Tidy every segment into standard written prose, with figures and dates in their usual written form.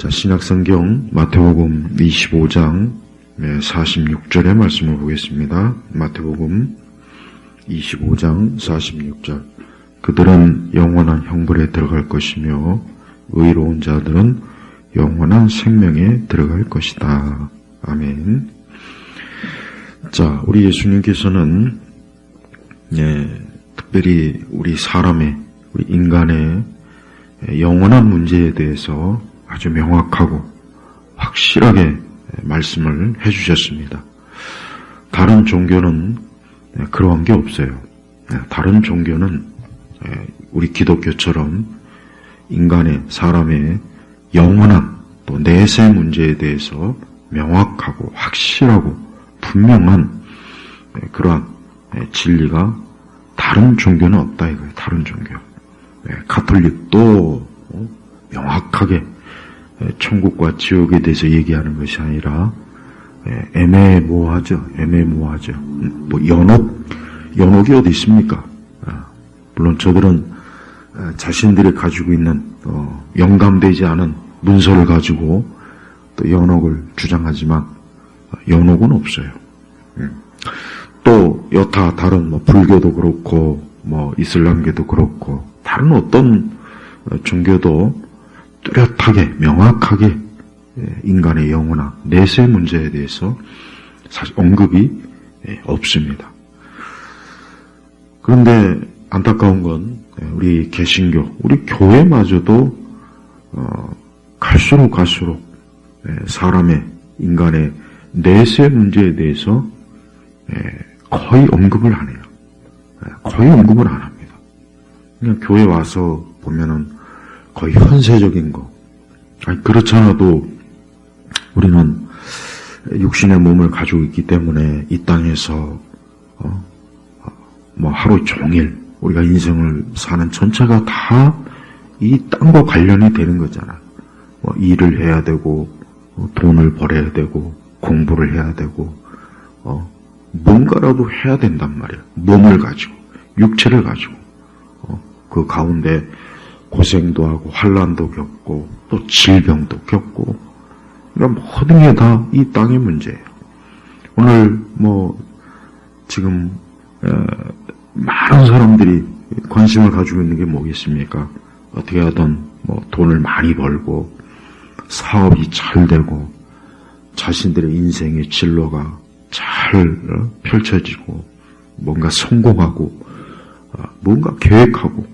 자, 신약성경 마태복음 25장 46절의 말씀을 보겠습니다. 마태복음 25장 46절. 그들은 영원한 형벌에 들어갈 것이며 의로운 자들은 영원한 생명에 들어갈 것이다. 아멘. 자, 우리 예수님께서는 특별히 우리 사람의, 우리 인간의 영원한 문제에 대해서 아주 명확하고 확실하게 말씀을 해주셨습니다. 다른 종교는 그러한 게 없어요. 다른 종교는 우리 기독교처럼 인간의, 사람의 영원한 또 내세 문제에 대해서 명확하고 확실하고 분명한 그러한 진리가 다른 종교는 없다 이거예요. 다른 종교. 가톨릭도 명확하게 천국과 지옥에 대해서 얘기하는 것이 아니라 애매모호하죠. 뭐 연옥이 어디 있습니까? 물론 저들은 자신들이 가지고 있는 영감되지 않은 문서를 가지고 또 연옥을 주장하지만 연옥은 없어요. 또 여타 다른 불교도 그렇고 이슬람교도 그렇고 다른 어떤 종교도 뚜렷하게 명확하게 인간의 영혼과 내세 문제에 대해서 사실 언급이 없습니다. 그런데 안타까운 건 우리 개신교, 우리 교회마저도 갈수록 사람의, 인간의 내세 문제에 대해서 거의 언급을 안 해요. 거의 언급을 안 합니다. 그냥 교회 와서 보면은 거의 현세적인 거. 그렇잖아도 우리는 육신의 몸을 가지고 있기 때문에 이 땅에서 하루 종일 우리가 인생을 사는 전체가 다 이 땅과 관련이 되는 거잖아. 일을 해야 되고 돈을 벌어야 되고 공부를 해야 되고 뭔가라도 해야 된단 말이야. 몸을 가지고 육체를 가지고 그 가운데 고생도 하고 환난도 겪고 또 질병도 겪고 그러니까 모든 게 다 이 땅의 문제예요. 오늘 지금 많은 사람들이 관심을 가지고 있는 게 뭐겠습니까? 어떻게 하든 돈을 많이 벌고 사업이 잘 되고 자신들의 인생의 진로가 잘 펼쳐지고 뭔가 성공하고 뭔가 계획하고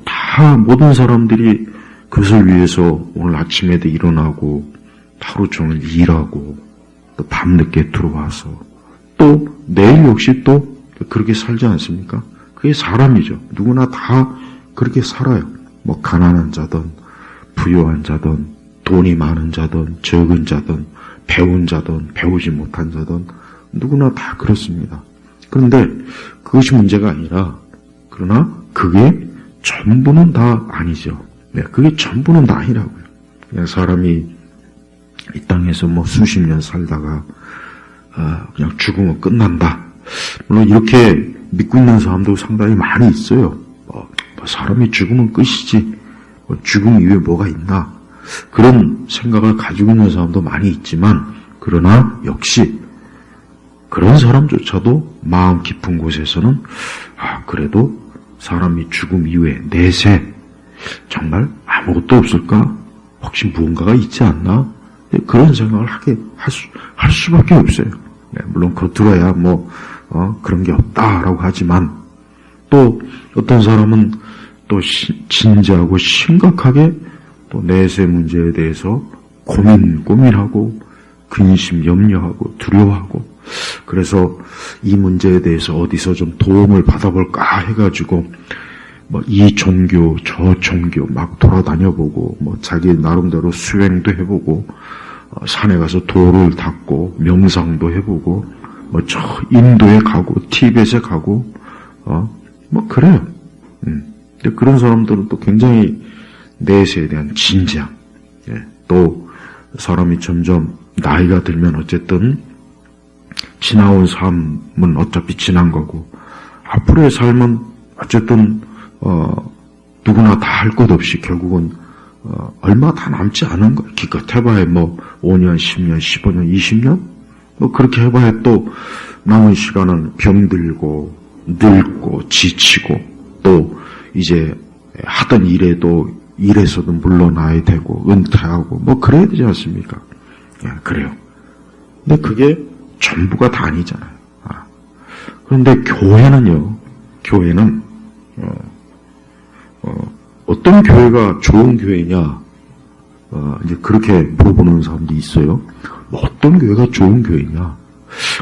다 모든 사람들이 그것을 위해서 오늘 아침에도 일어나고 하루 종일 일하고 또 밤늦게 들어와서 또 내일 역시 또 그렇게 살지 않습니까? 그게 사람이죠. 누구나 다 그렇게 살아요. 가난한 자든 부유한 자든 돈이 많은 자든 적은 자든 배운 자든 배우지 못한 자든 누구나 다 그렇습니다. 그런데 그것이 문제가 아니라 그러나 그게 전부는 다 아니죠. 그게 전부는 다 아니라고요. 그냥 사람이 이 땅에서 수십 년 살다가 그냥 죽으면 끝난다. 물론 이렇게 믿고 있는 사람도 상당히 많이 있어요. 사람이 죽으면 끝이지. 죽음 이후에 뭐가 있나. 그런 생각을 가지고 있는 사람도 많이 있지만 그러나 역시 그런 사람조차도 마음 깊은 곳에서는 그래도 사람이 죽음 이후에 내세 정말 아무것도 없을까? 혹시 무언가가 있지 않나? 그런 생각을 할 수밖에 없어요. 물론 겉으로야 그런 게 없다라고 하지만 또 어떤 사람은 또 진지하고 심각하게 또 내세 문제에 대해서 고민하고 근심, 염려하고 두려워하고 그래서 이 문제에 대해서 어디서 좀 도움을 받아볼까 해가지고 이 종교 저 종교 막 돌아다녀보고 자기 나름대로 수행도 해보고 산에 가서 돌을 닦고 명상도 해보고 저 인도에 가고 티벳에 가고 그래요. 근데 그런 사람들은 또 굉장히 내세에 대한 진지함, 또 사람이 점점 나이가 들면 어쨌든 지나온 삶은 어차피 지난 거고 앞으로의 삶은 어쨌든 누구나 다 할 것 없이 결국은 얼마 다 남지 않은 거예요. 기껏 해봐야 뭐 5년, 10년, 15년, 20년? 뭐 그렇게 해봐야 또 남은 시간은 병들고 늙고 지치고 또 이제 하던 일에서도 물러나야 되고 은퇴하고 뭐 그래야 되지 않습니까? 예, 그래요. 근데 그게 전부가 다 아니잖아요. 그런데 교회는요. 교회는 어떤 교회가 좋은 교회냐? 이제 그렇게 물어보는 사람들이 있어요. 뭐 어떤 교회가 좋은 교회냐?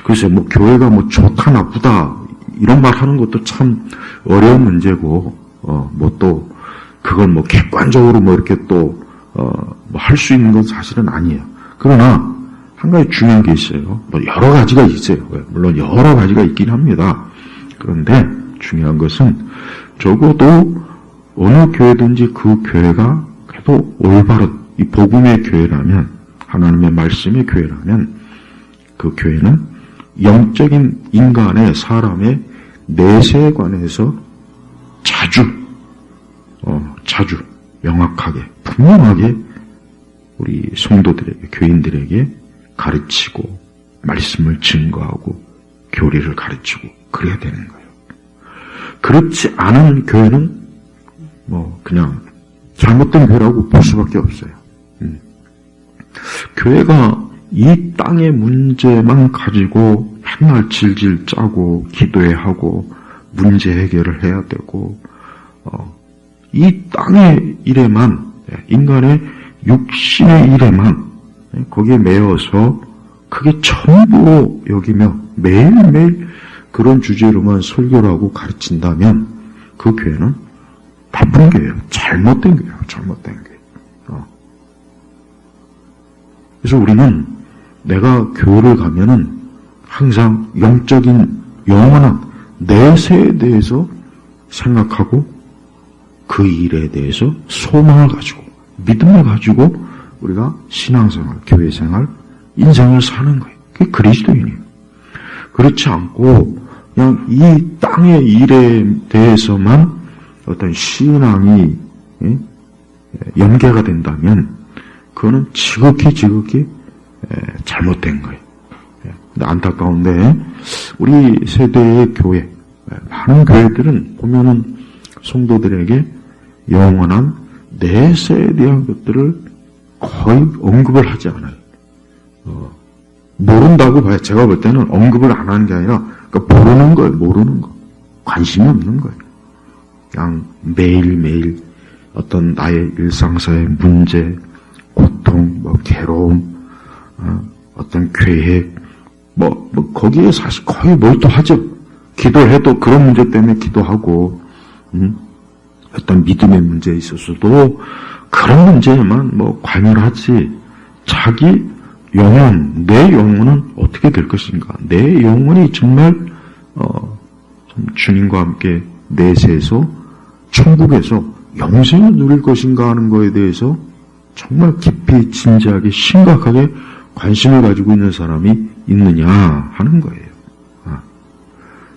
글쎄, 뭐 교회가 뭐 좋다 나쁘다 이런 말 하는 것도 참 어려운 문제고, 뭐 또 그걸 뭐 객관적으로 뭐 이렇게 또 뭐 할 수 있는 건 사실은 아니에요. 그러나 한 가지 중요한 게 있어요. 뭐 여러 가지가 있어요. 물론 여러 가지가 있긴 합니다. 그런데 중요한 것은 적어도 어느 교회든지 그 교회가 그래도 올바른 이 복음의 교회라면, 하나님의 말씀의 교회라면 그 교회는 영적인 인간의 사람의 내세에 관해서 자주 명확하게 분명하게 우리 성도들에게, 교인들에게 가르치고 말씀을 증거하고 교리를 가르치고 그래야 되는 거예요. 그렇지 않은 교회는 뭐 그냥 잘못된 교회라고 볼 수밖에 없어요. 교회가 이 땅의 문제만 가지고 맨날 질질 짜고 기도해야 하고 문제 해결을 해야 되고 이 땅의 일에만, 인간의 육신의 일에만 거기에 매여서 그게 전부로 여기며 매일매일 그런 주제로만 설교를 하고 가르친다면 그 교회는 나쁜 교회예요. 잘못된 교회예요. 잘못된 교회. 그래서 우리는 내가 교회를 가면은 항상 영적인 영원한 내세에 대해서 생각하고 그 일에 대해서 소망을 가지고 믿음을 가지고 우리가 신앙생활, 교회생활, 인생을 사는 거예요. 그게 그리스도인이에요. 그렇지 않고 그냥 이 땅의 일에 대해서만 어떤 신앙이 연계가 된다면 그거는 지극히 잘못된 거예요. 근데 안타까운데 우리 세대의 교회, 많은 교회들은 보면은 성도들에게 영원한 내세에 대한 것들을 거의 언급을 하지 않아요. 모른다고 봐요. 제가 볼 때는 언급을 안 하는 게 아니라 그러니까 모르는 거예요. 모르는 거. 관심이 없는 거예요. 그냥 매일매일 어떤 나의 일상사의 문제, 고통, 뭐 괴로움, 어떤 계획, 뭐 거기에 사실 거의 몰두하죠. 기도해도 그런 문제 때문에 기도하고, 어떤 믿음의 문제에 있어서도 그런 문제에만 뭐 관여하지. 자기 영혼, 내 영혼은 어떻게 될 것인가? 내 영혼이 정말 주님과 함께 내세에서 천국에서 영생을 누릴 것인가 하는 거에 대해서 정말 깊이 진지하게 심각하게 관심을 가지고 있는 사람이 있느냐 하는 거예요.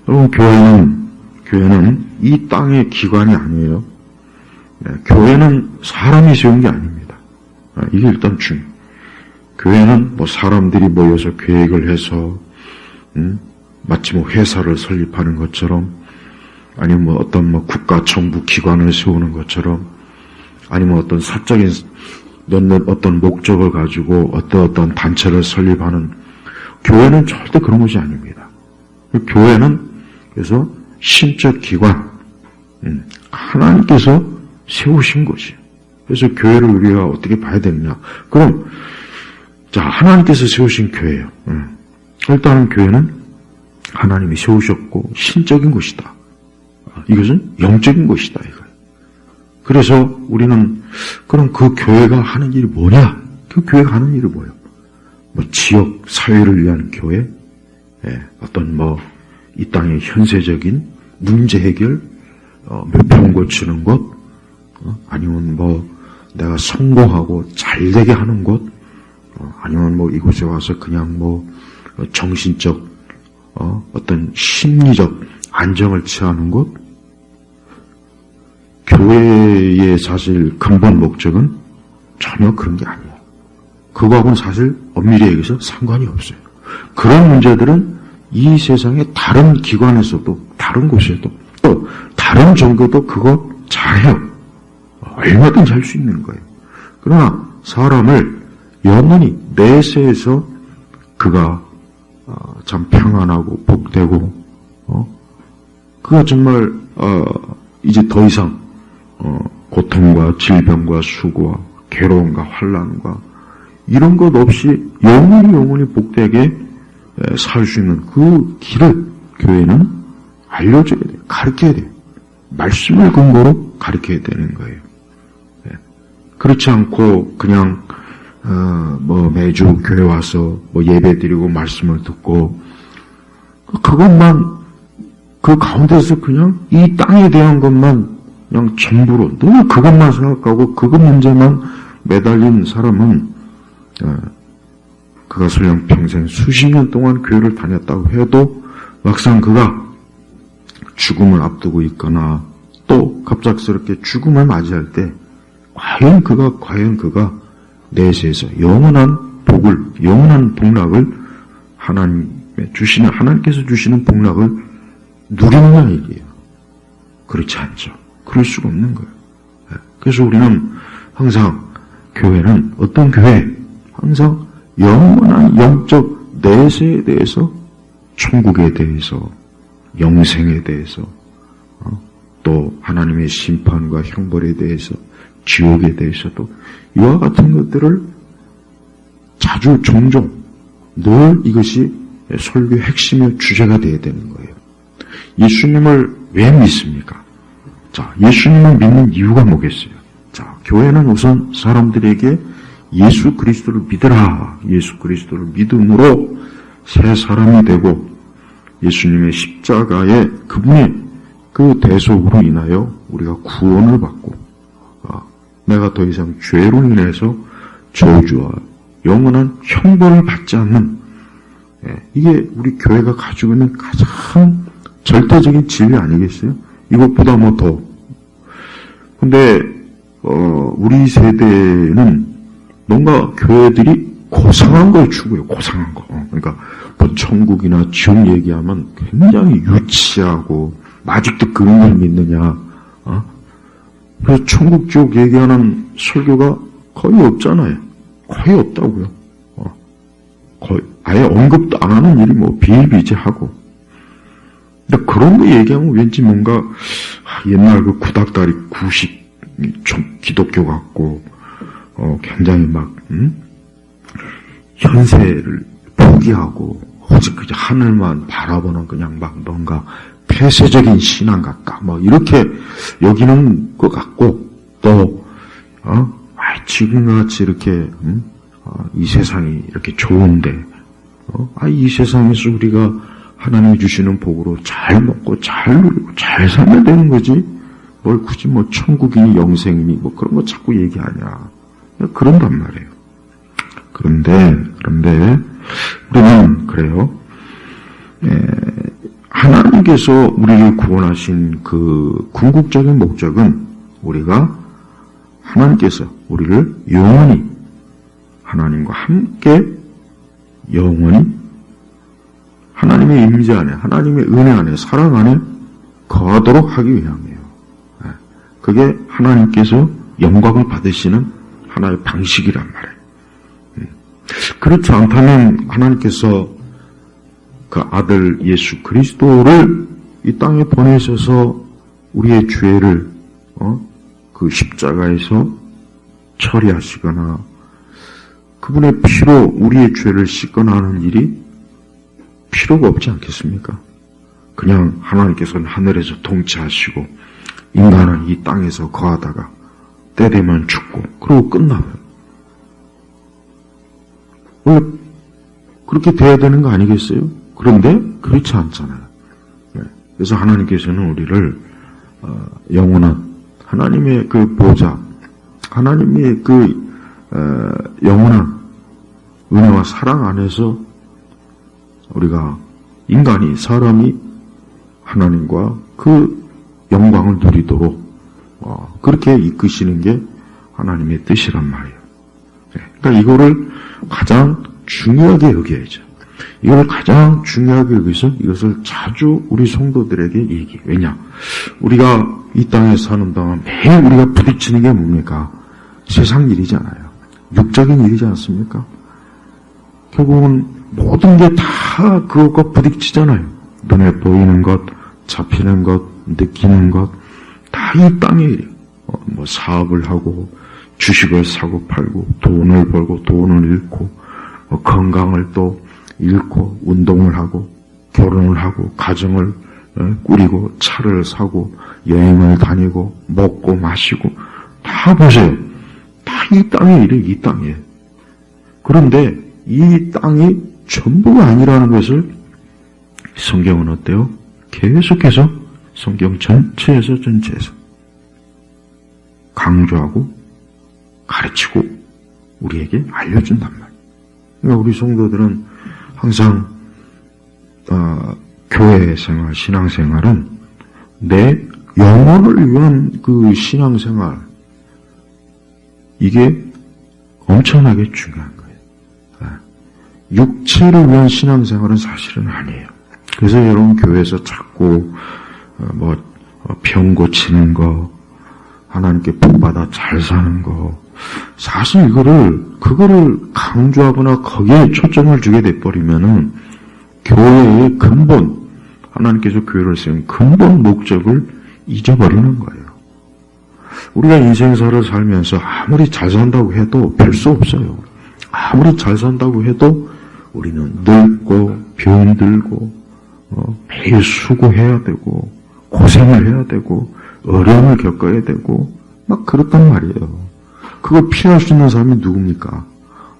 여러분, 교회는 이 땅의 기관이 아니에요. 교회는 사람이 세운 게 아닙니다. 이게 일단 중요해요. 교회는 뭐 사람들이 모여서 계획을 해서 마치 뭐 회사를 설립하는 것처럼, 아니면 뭐 어떤 뭐 국가 정부 기관을 세우는 것처럼, 아니면 어떤 사적인 어떤 목적을 가지고 어떤 단체를 설립하는, 교회는 절대 그런 것이 아닙니다. 교회는 그래서 신적 기관, 하나님께서 세우신 것이에요. 그래서 교회를 우리가 어떻게 봐야 되느냐? 그럼 자, 하나님께서 세우신 교회예요. 일단 교회는 하나님이 세우셨고 신적인 것이다. 이것은 영적인 것이다. 이거예요. 그래서 우리는 그럼 그 교회가 하는 일이 뭐냐? 그 교회가 하는 일이 뭐예요? 뭐 지역 사회를 위한 교회, 어떤 뭐 이 땅의 현세적인 문제 해결, 물병 고치는 것, 아니면 뭐 내가 성공하고 잘되게 하는 것, 아니면 뭐 이곳에 와서 그냥 뭐 정신적 어떤 심리적 안정을 취하는 것. 교회의 사실 근본 목적은 전혀 그런 게 아니에요. 그거하고는 사실 엄밀히 얘기해서 상관이 없어요. 그런 문제들은 이 세상의 다른 기관에서도, 다른 곳에도, 또 다른 종교도 그거 잘해요. 얼마든지 할 수 있는 거예요. 그러나 사람을 영원히 내세에서 그가 참 평안하고 복되고 그가 정말 이제 더 이상 고통과 질병과 수고와 괴로움과 환난과 이런 것 없이 영원히 복되게 살 수 있는 그 길을 교회는 알려줘야 돼요. 가르쳐야 돼요. 말씀을 근거로 가르쳐야 되는 거예요. 그렇지 않고 그냥 매주 교회 와서 예배 드리고 말씀을 듣고 그것만 그 가운데서 그냥 이 땅에 대한 것만 그냥 전부로 늘 그것만 생각하고 그것 문제만 매달린 사람은 그가 설령 평생 수십 년 동안 교회를 다녔다고 해도 막상 그가 죽음을 앞두고 있거나 또 갑작스럽게 죽음을 맞이할 때 과연 그가 내세에서 영원한 복을, 영원한 복락을 하나님께서 주시는 복락을 누리느냐 얘기예요. 그렇지 않죠. 그럴 수가 없는 거예요. 그래서 우리는 항상 교회는 어떤 교회? 항상 영원한 영적 내세에 대해서, 천국에 대해서, 영생에 대해서, 또 하나님의 심판과 형벌에 대해서, 지옥에 대해서도 이와 같은 것들을 자주 종종 늘 이것이 설교의 핵심의 주제가 되어야 되는 거예요. 예수님을 왜 믿습니까? 자, 예수님을 믿는 이유가 뭐겠어요? 자, 교회는 우선 사람들에게 예수 그리스도를 믿으라. 예수 그리스도를 믿음으로 새 사람이 되고 예수님의 십자가에 그분의 그 대속으로 인하여 우리가 구원을 받고 내가 더 이상 죄로 인해서 저주와 영원한 형벌을 받지 않는 이게 우리 교회가 가지고 있는 가장 절대적인 진리 아니겠어요? 이것보다 더. 근데 우리 세대는 뭔가 교회들이 고상한 걸 추구해요. 고상한 거. 그러니까 천국이나 지옥 얘기하면 굉장히 유치하고 아직도 그런 걸 믿느냐. 그래서 천국 지옥 얘기하는 설교가 거의 없잖아요. 거의 없다고요. 거의 아예 언급도 안 하는 일이 비일비재하고. 근데 그런 거 얘기하면 왠지 뭔가 옛날 그 구닥다리 구식 기독교 같고 굉장히 현세를 포기하고 오직 그저 하늘만 바라보는 그냥 뭔가 폐쇄적인 신앙 같다. 이렇게 여기는 것 같고, 또, 지금같이 이렇게, 이 세상이 이렇게 좋은데, 이 세상에서 우리가 하나님이 주시는 복으로 잘 먹고, 잘 누리고, 잘 살면 되는 거지. 뭘 굳이 천국이니 영생이니 그런 거 자꾸 얘기하냐. 그런단 말이에요. 그런데, 우리는 그래요. 하나님께서 우리를 구원하신 그 궁극적인 목적은 하나님께서 우리를 영원히 하나님과 함께 영원히 하나님의 임재 안에, 하나님의 은혜 안에, 사랑 안에 거하도록 하기 위함이에요. 그게 하나님께서 영광을 받으시는 하나의 방식이란 말이에요. 그렇지 않다면 하나님께서 그 아들 예수 그리스도를 이 땅에 보내셔서 우리의 죄를 그 십자가에서 처리하시거나 그분의 피로 우리의 죄를 씻거나 하는 일이 필요가 없지 않겠습니까? 그냥 하나님께서는 하늘에서 통치하시고 인간은 이 땅에서 거하다가 때 되면 죽고 그러고 끝나요. 원래 그렇게 돼야 되는 거 아니겠어요? 그런데 그렇지 않잖아요. 그래서 하나님께서는 우리를 영원한 하나님의 그 보좌, 하나님의 그 영원한 은혜와 사랑 안에서 우리가 인간이, 사람이 하나님과 그 영광을 누리도록 그렇게 이끄시는 게 하나님의 뜻이란 말이에요. 그러니까 이거를 가장 중요하게 여겨야죠. 이걸 가장 중요하게 여기서 이것을 자주 우리 성도들에게 얘기해. 왜냐? 우리가 이 땅에 사는 동안 매일 우리가 부딪히는 게 뭡니까? 세상 일이잖아요. 육적인 일이지 않습니까? 결국은 모든 게 다 그것과 부딪히잖아요. 눈에 보이는 것, 잡히는 것, 느끼는 것, 다 이 땅의 일이에요. 뭐 사업을 하고, 주식을 사고 팔고, 돈을 벌고, 돈을 잃고, 건강을 또 잃고, 운동을 하고, 결혼을 하고, 가정을 꾸리고, 차를 사고, 여행을 다니고, 먹고 마시고, 다 보세요. 다 이 땅의 일이에요, 이 땅에. 그런데 이 땅이 전부가 아니라는 것을 성경은 어때요? 계속해서 성경 전체에서 강조하고 가르치고 우리에게 알려준단 말이에요. 그러니까 우리 성도들은 항상 교회 생활, 신앙생활은 내 영혼을 위한 그 신앙생활, 이게 엄청나게 중요한 거예요. 육체를 위한 신앙생활은 사실은 아니에요. 그래서 여러분 교회에서 자꾸 병 고치는 거, 하나님께 복받아 잘 사는 거, 사실 그거를 강조하거나 거기에 초점을 주게 돼버리면은 교회의 근본, 하나님께서 교회를 세운 근본 목적을 잊어버리는 거예요. 우리가 인생사를 살면서 아무리 잘 산다고 해도 별 수 없어요. 아무리 잘 산다고 해도 우리는 늙고 병들고 매일 수고해야 되고 고생을 해야 되고 어려움을 겪어야 되고 막 그렇단 말이에요. 그걸 피할 수 있는 사람이 누굽니까?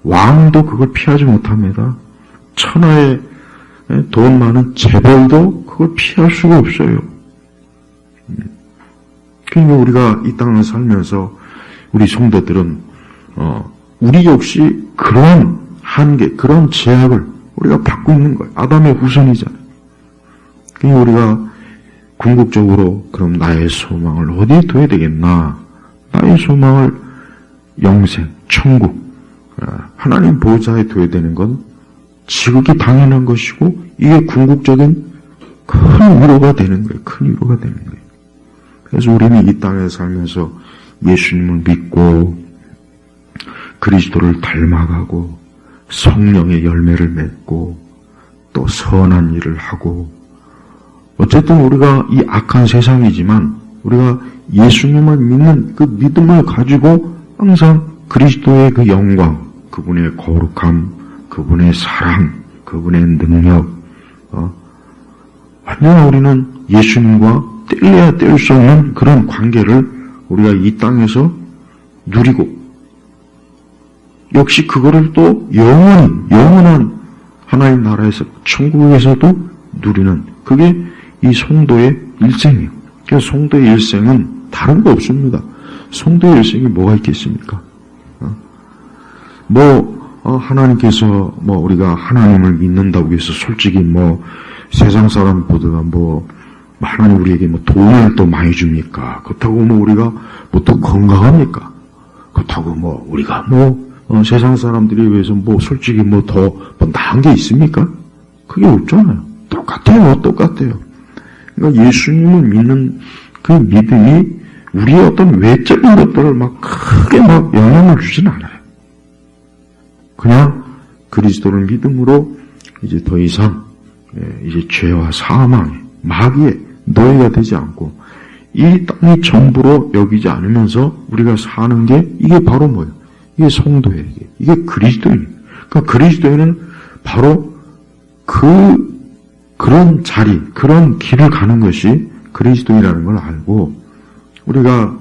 왕도 그걸 피하지 못합니다. 천하의 돈 많은 재벌도 그걸 피할 수가 없어요. 그러니까 우리가 이 땅을 살면서 우리 성도들은 우리 역시 그런 한계, 그런 제약을 우리가 받고 있는 거예요. 아담의 후손이잖아요. 그러니까 우리가 궁극적으로 그럼 나의 소망을 어디에 둬야 되겠나? 나의 소망을 영생, 천국, 하나님 보좌에 둬야 되는 건 지극히 당연한 것이고 이게 궁극적인 큰 위로가 되는 거예요. 큰 위로가 되는 거예요. 그래서 우리는 이 땅에 살면서 예수님을 믿고 그리스도를 닮아가고 성령의 열매를 맺고 또 선한 일을 하고 어쨌든 우리가 이 악한 세상이지만 우리가 예수님을 믿는 그 믿음을 가지고 항상 그리스도의 그 영광, 그분의 거룩함, 그분의 사랑, 그분의 능력, 완전 우리는 예수님과 뗄래야 뗄 수 없는 그런 관계를 우리가 이 땅에서 누리고 역시 그거를 또 영원한 하나님 나라에서 천국에서도 누리는 그게 이 성도의 일생이에요. 그래서 성도의 일생은 다른 거 없습니다. 성도의 일생이 뭐가 있겠습니까? 하나님께서 우리가 하나님을 믿는다고 해서 솔직히 세상 사람보다 하나님 우리에게 돈을 또 많이 줍니까? 그렇다고 우리가 더 건강합니까? 그렇다고 우리가 세상 사람들에 비해서 솔직히 더 나은 게 있습니까? 그게 없잖아요. 똑같아요. 그러니까 예수님을 믿는 그 믿음이 우리의 어떤 외적인 것들을 크게 영향을 주진 않아요. 그냥 그리스도를 믿음으로 이제 더 이상 이제 죄와 사망의 마귀의 노예가 되지 않고 이 땅이 전부로 여기지 않으면서 우리가 사는 게 이게 바로 뭐예요? 이게 성도예요. 이게 그리스도예요. 그러니까 그리스도에는 바로 그런 자리, 그런 길을 가는 것이 그리스도이라는 걸 알고 우리가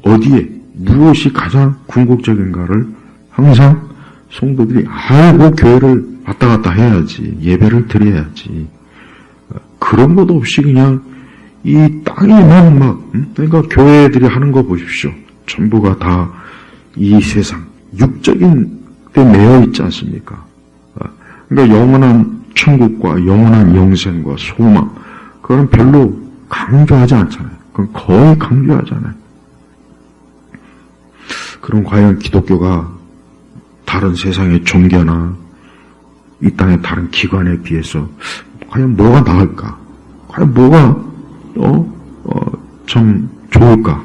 어디에 무엇이 가장 궁극적인가를 항상 성도들이 알고 교회를 왔다 갔다 해야지, 예배를 드려야지. 그런 것도 없이 그냥 이 땅에만 그러니까 교회들이 하는 거 보십시오. 전부가 다 이 세상, 육적인 데 매여 있지 않습니까? 그러니까 영원한 천국과 영원한 영생과 소망, 그건 별로 강조하지 않잖아요. 그건 거의 강조하잖아요. 그럼 과연 기독교가 다른 세상의 종교나 이 땅의 다른 기관에 비해서 과연 뭐가 나을까? 과연 뭐가 참 좋을까?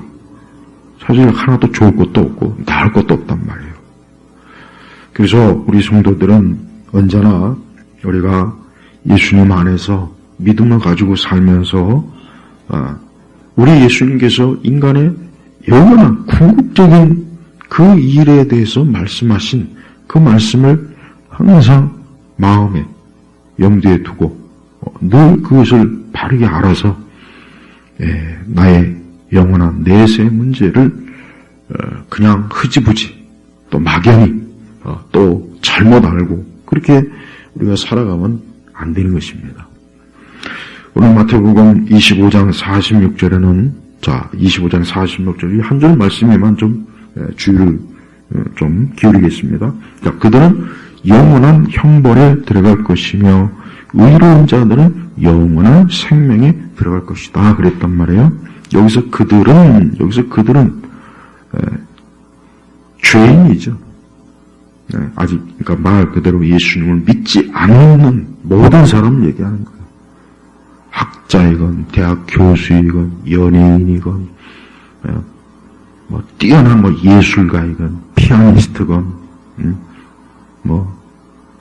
사실 하나도 좋을 것도 없고 나을 것도 없단 말이에요. 그래서 우리 성도들은 언제나 우리가 예수님 안에서 믿음을 가지고 살면서 우리 예수님께서 인간의 영원한 궁극적인 그 일에 대해서 말씀하신 그 말씀을 항상 마음에 염두에 두고 늘 그것을 바르게 알아서 나의 영원한 내세의 문제를 그냥 흐지부지 또 막연히 또 잘못 알고 그렇게 우리가 살아가면 안 되는 것입니다. 오늘 마태복음 25장 46절에는 25장 46절 이 한 절 말씀에만 좀 주의를 좀 기울이겠습니다. 자, 그들은 영원한 형벌에 들어갈 것이며 의로운 자들은 영원한 생명에 들어갈 것이다 그랬단 말이에요. 여기서 그들은 죄인이죠. 아직 그러니까 말 그대로 예수님을 믿지 않는 모든 사람을 얘기하는 거예요. 학자이건 대학 교수이건 연예인이건 뛰어난 예술가이건 피아니스트건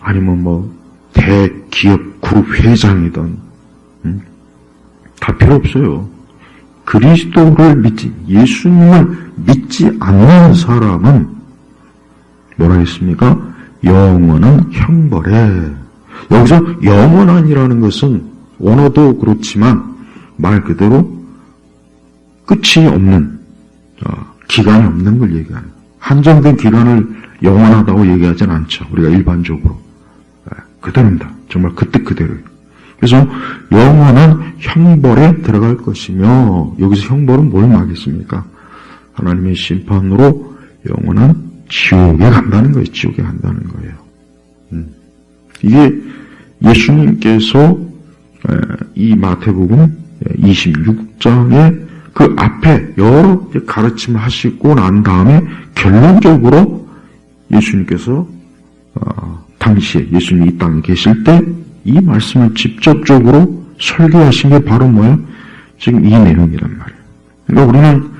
아니면 대기업 그룹 회장이든 다 필요 없어요. 그리스도를 믿지 예수님을 믿지 않는 사람은 뭐라 했습니까? 영원한 형벌에. 여기서 영원한이라는 것은 원어도 그렇지만 말 그대로 끝이 없는 기간이 없는 걸 얘기하는 한정된 기간을 영원하다고 얘기하진 않죠. 우리가 일반적으로 그대로입니다. 정말 그때 그대로예요. 그래서 영원한 형벌에 들어갈 것이며 여기서 형벌은 뭘 말하겠습니까? 하나님의 심판으로 영원한 지옥에 간다는 거예요. 지옥에 간다는 거예요. 이게 예수님께서 이 마태복음 26장에 그 앞에 여러 가르침을 하시고 난 다음에 결론적으로 예수님께서 당시에 예수님이 이 땅에 계실 때 이 말씀을 직접적으로 설교하신 게 바로 뭐예요? 지금 이 내용이란 말이에요. 그러니까 우리는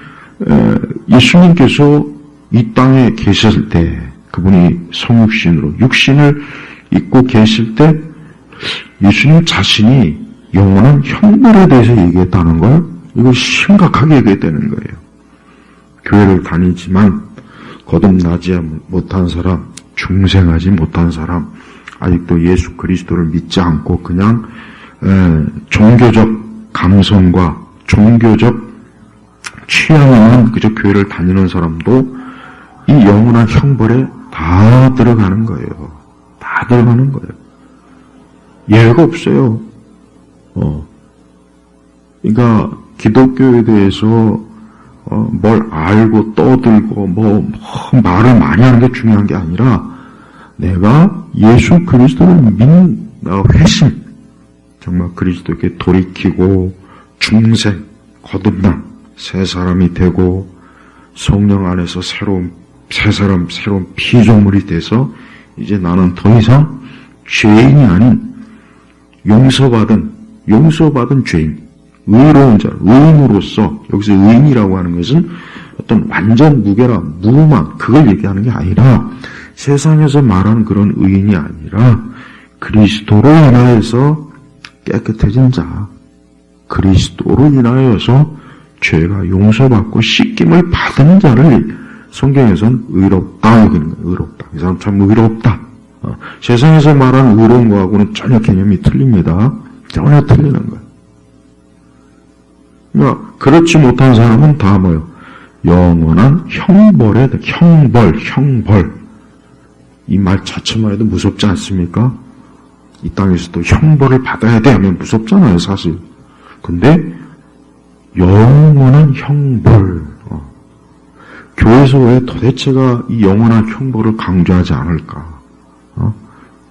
예수님께서 이 땅에 계셨을 때 그분이 성육신으로 육신을 입고 계실 때 예수님 자신이 영원한 형벌에 대해서 얘기했다는 걸 이거 심각하게 얘기했다는 거예요. 교회를 다니지만 거듭나지 못한 사람, 중생하지 못한 사람, 아직도 예수 그리스도를 믿지 않고 그냥 종교적 감성과 종교적 취향에만 그저 교회를 다니는 사람도 이 영원한 형벌에 다 들어가는 거예요. 다 들어가는 거예요. 예외가 없어요. 그러니까 기독교에 대해서 뭘 알고 떠들고 말을 많이 하는 게 중요한 게 아니라 내가 예수 그리스도를 믿는 회심, 정말 그리스도께 돌이키고 중생, 거듭남, 새 사람이 되고 성령 안에서 새로운 피조물이 돼서 이제 나는 더 이상 죄인이 아닌 용서받은 죄인, 의로운 자, 의인으로서 여기서 의인이라고 하는 것은 어떤 완전 무결함, 그걸 얘기하는 게 아니라 세상에서 말하는 그런 의인이 아니라 그리스도로 인하여서 깨끗해진 자, 그리스도로 인하여서 죄가 용서받고 씻김을 받은 자를 성경에서는 의롭다 여기는 거예요. 의롭다. 이 사람 참 의롭다. 세상에서 말하는 의로운 거하고는 전혀 개념이 틀립니다. 전혀 틀리는 거예요. 그러니까 그렇지 못한 사람은 다 뭐예요? 영원한 형벌. 이 말 자체만 해도 무섭지 않습니까? 이 땅에서도 형벌을 받아야 돼 하면 무섭잖아요, 사실. 근데 영원한 형벌. 교회에서 왜 도대체가 이 영원한 형벌을 강조하지 않을까?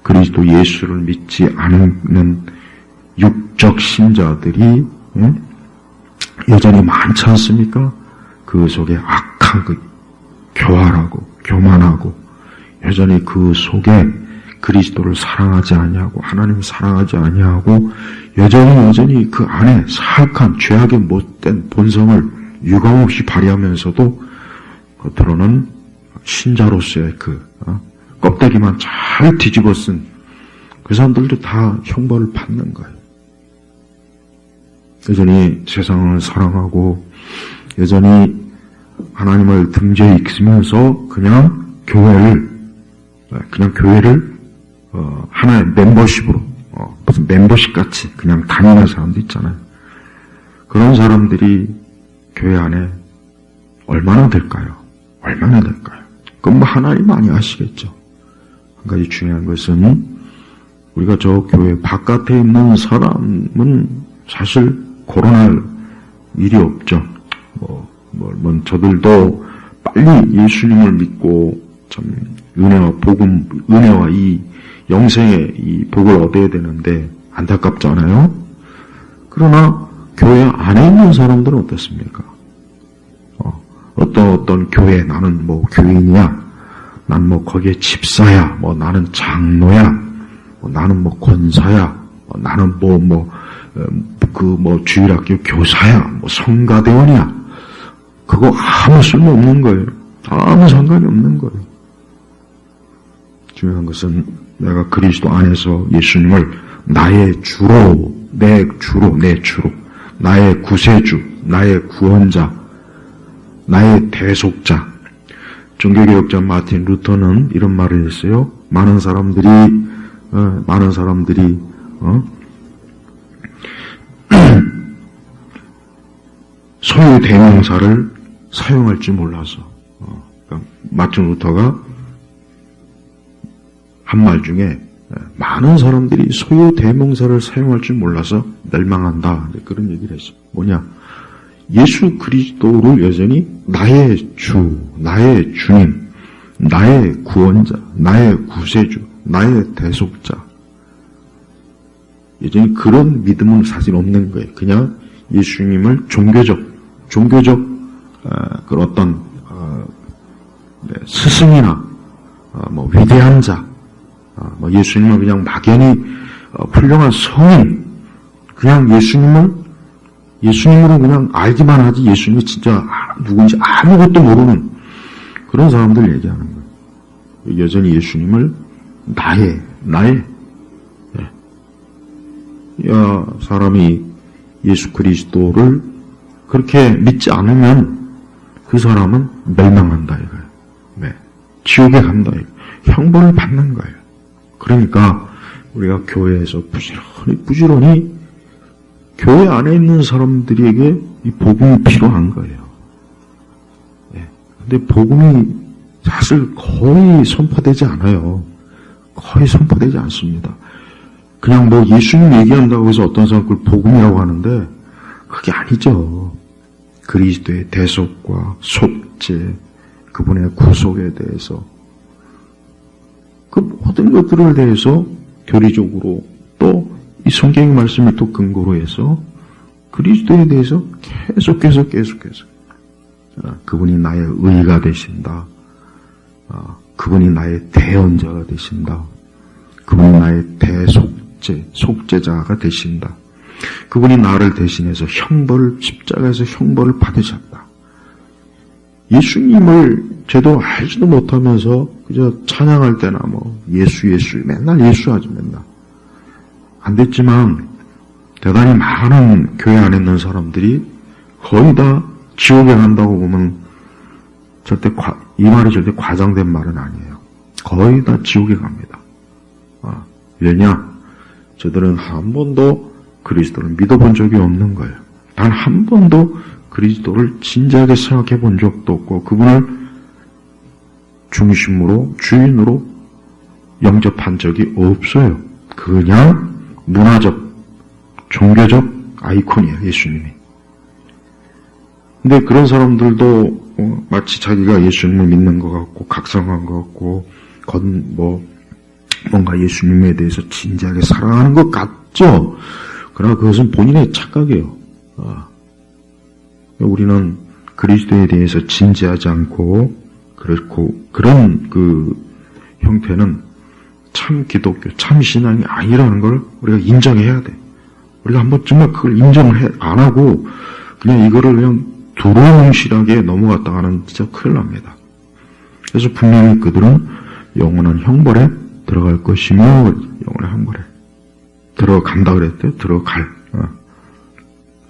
그리스도 예수를 믿지 않는 육적 신자들이 여전히 많지 않습니까? 그 속에 악한 교활하고 교만하고 여전히 그 속에 그리스도를 사랑하지 아니하고 하나님을 사랑하지 아니하고 여전히 그 안에 사악한 죄악의 못된 본성을 유감없이 발휘하면서도 겉으로는 신자로서의 껍데기만 잘 뒤집어 쓴 그 사람들도 다 형벌을 받는 거예요. 여전히 세상을 사랑하고 여전히 하나님을 등지에 익히면서 그냥 교회를 하나의 멤버십으로 무슨 멤버십 같이 그냥 다니는 사람도 있잖아요. 그런 사람들이 교회 안에 얼마나 될까요? 얼마나 될까요? 그건 뭐 하나님 많이 아시겠죠. 한 가지 중요한 것은 우리가 저 교회 바깥에 있는 사람은 사실 고론할 일이 없죠. 저들도 빨리 예수님을 믿고 참 은혜와 이 영생의 이 복을 얻어야 되는데 안타깝잖아요. 그러나 교회 안에 있는 사람들은 어떻습니까? 어떤 교회, 나는 교인이야, 난 거기에 집사야, 나는 장로야, 나는 권사야, 나는 주일학교 교사야, 성가대원이야. 그거 아무 쓸모 없는 거예요. 아무 상관이 없는 거예요. 중요한 것은 내가 그리스도 안에서 예수님을 나의 주로, 나의 구세주, 나의 구원자, 나의 대속자. 종교개혁자 마틴 루터는 이런 말을 했어요. 많은 사람들이 소유 대명사를 사용할 줄 몰라서, 그러니까 마틴 루터가 한 말 중에 많은 사람들이 소유 대명사를 사용할 줄 몰라서 멸망한다. 그런 얘기를 했어요. 뭐냐? 예수 그리스도를 여전히 나의 주, 나의 주님, 나의 구원자, 나의 구세주, 나의 대속자. 여전히 그런 믿음은 사실 없는 거예요. 그냥 예수님을 종교적 그 어떤 스승이나 위대한 자, 예수님은 그냥 막연히 훌륭한 성인, 그냥 예수님으로 그냥 알기만 하지 예수님이 진짜 누군지 아무것도 모르는 그런 사람들 얘기하는 거예요. 여전히 예수님을 나의 사람이 예수 그리스도를 그렇게 믿지 않으면 그 사람은 멸망한다 이거예요. 네. 지옥에 간다 이거예요. 형벌을 받는 거예요. 그러니까 우리가 교회에서 부지런히 교회 안에 있는 사람들에게 이 복음이 필요한 거예요. 네. 근데 복음이 사실 거의 선포되지 않아요. 거의 선포되지 않습니다. 그냥 예수님 얘기한다고 해서 어떤 사람 그걸 복음이라고 하는데 그게 아니죠. 그리스도의 대속과 속죄, 그분의 구속에 대해서 그 모든 것들을 대해서 교리적으로 또 이 성경의 말씀을 또 근거로 해서 그리스도에 대해서 계속해서 그분이 나의 의가 되신다. 그분이 나의 대언자가 되신다. 그분이 나의 속죄자가 되신다. 그분이 나를 대신해서 십자가에서 형벌을 받으셨다. 예수님을 저도 알지도 못하면서 그저 찬양할 때나 예수 맨날 예수하지 맨날. 안 됐지만 대단히 많은 교회 안에 있는 사람들이 거의 다 지옥에 간다고 보면 이 말이 절대 과장된 말은 아니에요. 거의 다 지옥에 갑니다. 왜냐? 저들은 한 번도 그리스도를 믿어본 적이 없는 거예요. 단 한 번도 그리스도를 진지하게 생각해 본 적도 없고 그분을 중심으로 주인으로 영접한 적이 없어요. 그냥 문화적, 종교적 아이콘이에요, 예수님이. 근데 그런 사람들도 마치 자기가 예수님을 믿는 것 같고 각성한 것 같고 뭔가 예수님에 대해서 진지하게 사랑하는 것 같죠. 그러나 그것은 본인의 착각이에요. 우리는 그리스도에 대해서 진지하지 않고 그렇고 그런 형태는 참 기독교, 참 신앙이 아니라는 걸 우리가 인정해야 돼. 우리가 한번 정말 그걸 인정을 안 하고 그냥 이거를 그냥 두루뭉실하게 넘어갔다가는 진짜 큰일 납니다. 그래서 분명히 그들은 영원한 형벌에 들어갈 것이며, 영원한 형벌에 들어간다 그랬대요. 들어갈.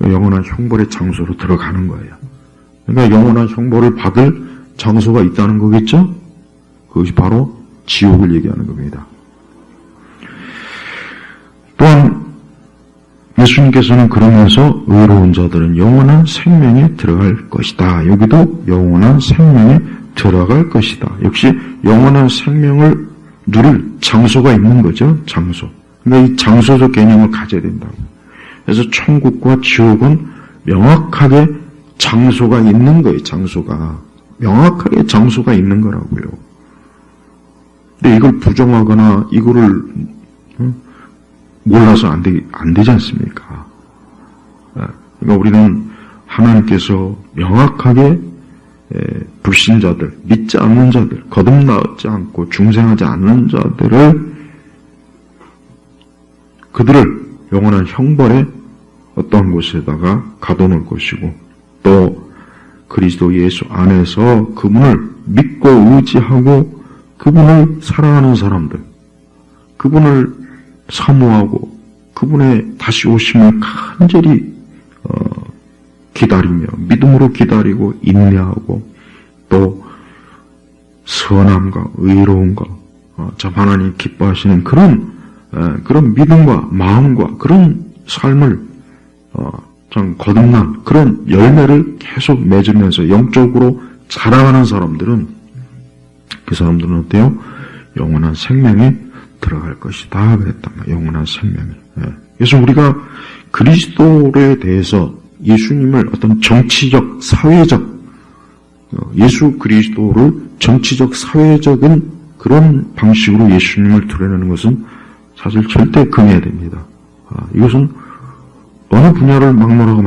영원한 형벌의 장소로 들어가는 거예요. 그러니까 영원한 형벌을 받을 장소가 있다는 거겠죠? 그것이 바로 지옥을 얘기하는 겁니다. 또한 예수님께서는 그러면서 의로운 자들은 영원한 생명에 들어갈 것이다. 여기도 영원한 생명에 들어갈 것이다. 역시 영원한 생명을 누릴 장소가 있는 거죠. 장소. 그러니까 이 장소적 개념을 가져야 된다고. 그래서 천국과 지옥은 명확하게 장소가 있는 거예요. 장소가. 명확하게 장소가 있는 거라고요. 근데 이걸 부정하거나 이거를 몰라서 안 되지 않습니까? 그러니까 우리는 하나님께서 명확하게 불신자들, 믿지 않는 자들, 거듭나지 않고 중생하지 않는 그들을 영원한 형벌의 어떠한 곳에다가 가둬놓을 것이고, 또 그리스도 예수 안에서 그분을 믿고 의지하고 그분을 사랑하는 사람들, 그분을 사모하고 그분의 다시 오심을 간절히 기다리며 믿음으로 기다리고 인내하고 또 선함과 의로움과 참 하나님 기뻐하시는 그런 믿음과 마음과 그런 삶을 참 거듭난 그런 열매를 계속 맺으면서 영적으로 자라가는 사람들은, 그 사람들은 어때요? 영원한 생명에 들어갈 것이다 그랬단 말이에요. 영원한 생명에. 그래서 우리가 그리스도에 대해서 예수님을 어떤 정치적, 사회적, 예수 그리스도를 정치적, 사회적인 그런 방식으로 예수님을 드러내는 것은 사실 절대 금해야 됩니다. 이것은 어느 분야를 막론하고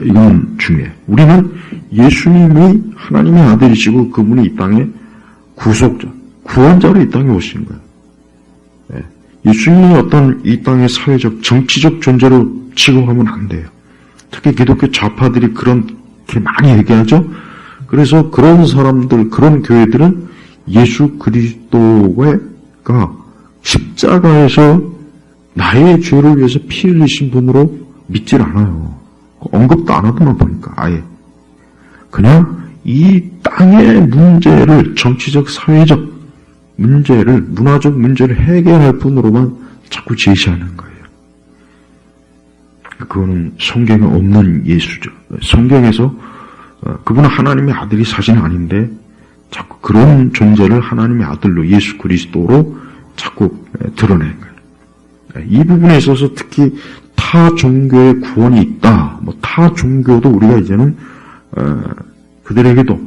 이건 중요해. 우리는 예수님이 하나님의 아들이시고 그분이 이 땅에 구속자, 구원자로 이 땅에 오신 거예요. 예수님이 어떤 이 땅의 사회적, 정치적 존재로 취급하면 안 돼요. 특히 기독교 좌파들이 그렇게 많이 얘기하죠. 그래서 그런 사람들, 그런 교회들은 예수 그리스도가 십자가에서 나의 죄를 위해서 피 흘리신 분으로 믿질 않아요. 언급도 안 하더만 보니까 아예. 그냥 이 땅의 문제를, 정치적, 사회적 문제를, 문화적 문제를 해결할 분으로만 자꾸 제시하는 거예요. 그거는 성경에 없는 예수죠. 성경에서 그분은 하나님의 아들이 사실은 아닌데 자꾸 그런 존재를 하나님의 아들로, 예수 그리스도로 자꾸 드러낸 거예요. 이 부분에 있어서 특히 타 종교의 구원이 있다. 타 종교도 우리가 이제는 그들에게도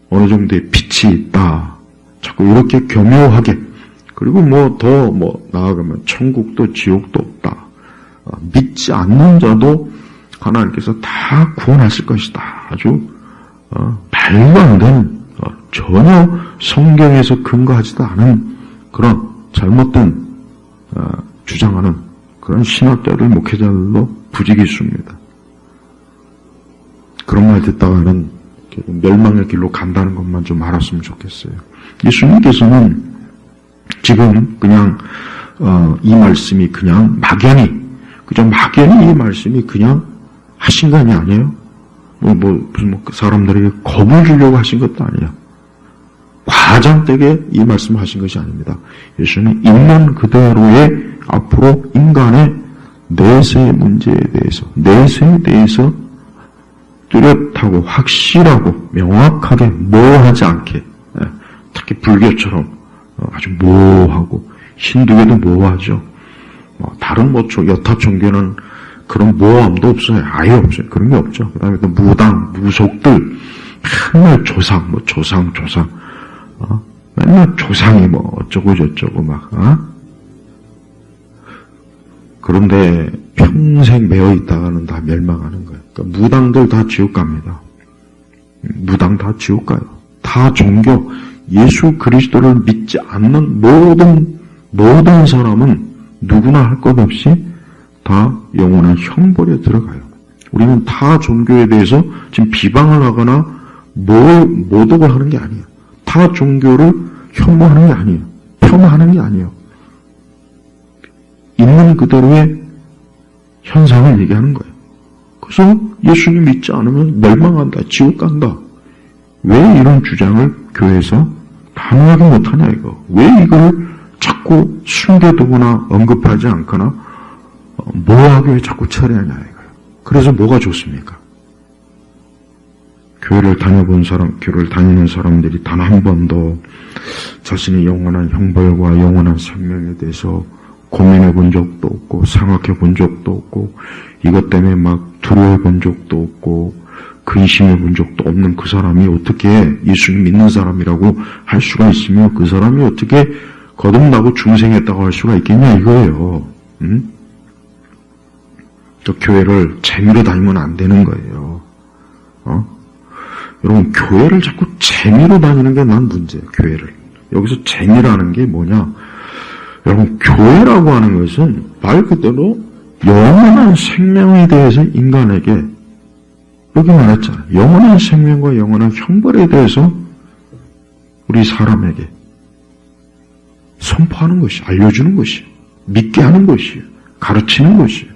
어느 정도의 빛이 있다. 자꾸 이렇게 교묘하게, 그리고 더 나아가면 천국도 지옥도 없다. 믿지 않는 자도 하나님께서 다 구원하실 것이다. 아주 말도 안 되는, 전혀 성경에서 근거하지도 않은 그런 잘못된 주장하는 그런 신학자들, 목회자들도 부지기수입니다. 그런 말 듣다가는 멸망의 길로 간다는 것만 좀 알았으면 좋겠어요. 예수님께서는 지금 그냥 이 말씀이 그냥 막연히 이 말씀이 그냥 하신 거 아니에요? 무슨 사람들에게 겁을 주려고 하신 것도 아니에요. 과장되게 이 말씀을 하신 것이 아닙니다. 예수는 있는 그대로의 앞으로 인간의 내세의 문제에 대해서 뚜렷하고 확실하고 명확하게 모호하지 않게, 특히 불교처럼 아주 모호하고, 힌두교도 모호하죠. 다른 여타 종교는 그런 모호함도 없어요. 아예 없어요. 그런 게 없죠. 그 다음에 또 무당, 무속들, 맨날 조상, 맨날 조상이 어쩌고 저쩌고 그런데 평생 매어 있다가는 다 멸망하는 거예요. 그러니까 무당들 다 지옥 갑니다. 무당 다 지옥 가요. 다 종교, 예수 그리스도를 믿지 않는 모든 사람은 누구나 할 것 없이 다 영원한 형벌에 들어가요. 우리는 타 종교에 대해서 지금 비방을 하거나 모독을 하는 게 아니에요. 타 종교를 혐오하는 게 아니에요. 폄하하는 게 아니에요. 있는 그대로의 현상을 얘기하는 거예요. 그래서 예수님 믿지 않으면 멸망한다, 지옥 간다. 왜 이런 주장을 교회에서 단호하게 못하냐 이거. 왜 이걸 자꾸 숨겨두거나 언급하지 않거나 모호하게 왜 자꾸 처리하냐 이거예요. 그래서 뭐가 좋습니까? 교회를 다니는 사람들이 단 한 번도 자신의 영원한 형벌과 영원한 생명에 대해서 고민해 본 적도 없고 생각해 본 적도 없고 이것 때문에 막 두려워 본 적도 없고 근심해 본 적도 없는 그 사람이 어떻게 예수님 믿는 사람이라고 할 수가 있으며 그 사람이 어떻게 거듭나고 중생했다고 할 수가 있겠냐 이거예요. 저 교회를 재미로 다니면 안 되는 거예요. 여러분 교회를 자꾸 재미로 다니는 게 난 문제예요. 교회를. 여기서 재미라는 게 뭐냐. 여러분 교회라고 하는 것은 말 그대로 영원한 생명에 대해서 인간에게 여기 말했잖아요. 영원한 생명과 영원한 형벌에 대해서 우리 사람에게 선포하는 것이, 알려주는 것이, 믿게 하는 것이에요. 가르치는 것이에요.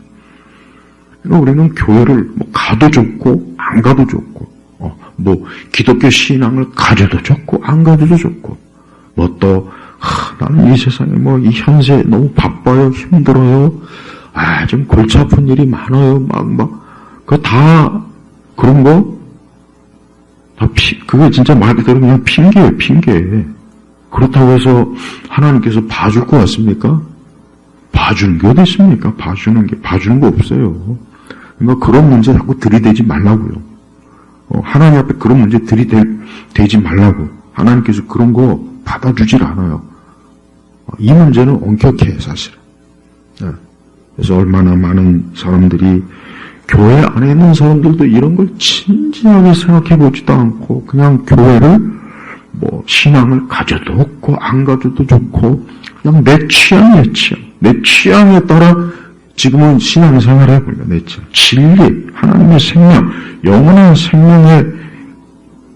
그러니까 우리는 교회를 가도 좋고 안 가도 좋고 기독교 신앙을 가져도 좋고 안 가져도 좋고 나는 이 세상에 이 현세 너무 바빠요, 힘들어요, 좀 골치 아픈 일이 많아요, 그거 다 그런 거 다 그게 진짜 말 그대로 그냥 핑계예요, 핑계. 그렇다고 해서 하나님께서 봐줄 것 같습니까? 봐주는 게 어디 있습니까? 봐주는 거 없어요. 그러니까 그런 문제 자꾸 들이대지 말라고요. 하나님 앞에 그런 문제 들이대지 말라고. 하나님께서 그런 거 받아주질 않아요. 이 문제는 엄격해, 사실은. 그래서 얼마나 많은 사람들이 교회 안에 있는 사람들도 이런 걸 진지하게 생각해 보지도 않고 그냥 교회를 신앙을 가져도 없고 안 가져도 좋고 그냥 내 취향이에요, 취향. 내 취향에 따라 지금은 신앙생활을 해보니까 내 취향. 진리, 하나님의 생명, 영원한 생명의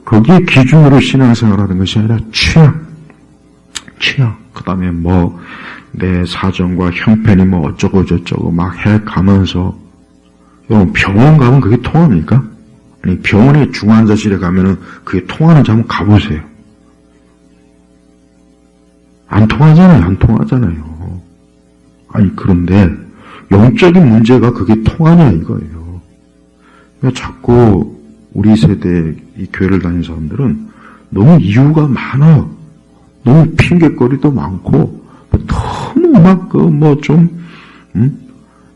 거기에 기준으로 신앙생활하는 것이 아니라 취향. 그 다음에 내 사정과 형편이 어쩌고 저쩌고 막 해가면서 여러분 병원 가면 그게 통합니까? 아니 병원에 중환자실에 가면은 그게 통하는지 한번 가보세요. 안 통하잖아요. 아니 그런데 영적인 문제가 그게 통하냐 이거예요. 그러니까 자꾸 우리 세대 이 교회를 다니는 사람들은 너무 이유가 많아요. 너무 핑계거리도 많고 너무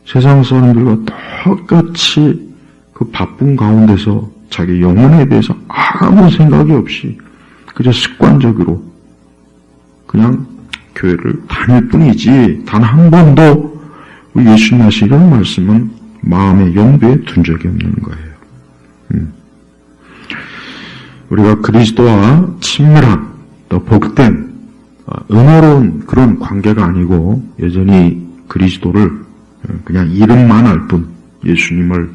세상 사람들과 똑같이 그 바쁜 가운데서 자기 영혼에 대해서 아무 생각이 없이 그저 습관적으로 그냥 교회를 다닐 뿐이지 단 한 번도 예수님 하시는 말씀은 마음의 염두에 둔 적이 없는 거예요. 우리가 그리스도와 친밀한 또 복된 은혜로운 그런 관계가 아니고 여전히 그리스도를 그냥 이름만 알 뿐 예수님을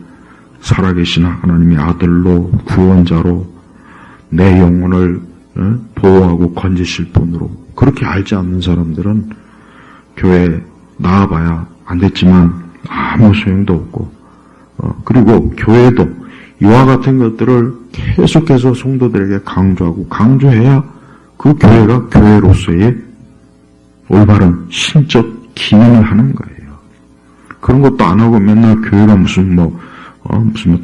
살아계신 하나님의 아들로 구원자로 내 영혼을 보호하고 건지실 분으로 그렇게 알지 않는 사람들은 교회에 나와봐야 안 됐지만 아무 소용도 없고 그리고 교회도 이와 같은 것들을 계속해서 성도들에게 강조하고 강조해야 그 교회가 교회로서의 올바른 신적 기능을 하는 거예요. 그런 것도 안 하고 맨날 교회가 무슨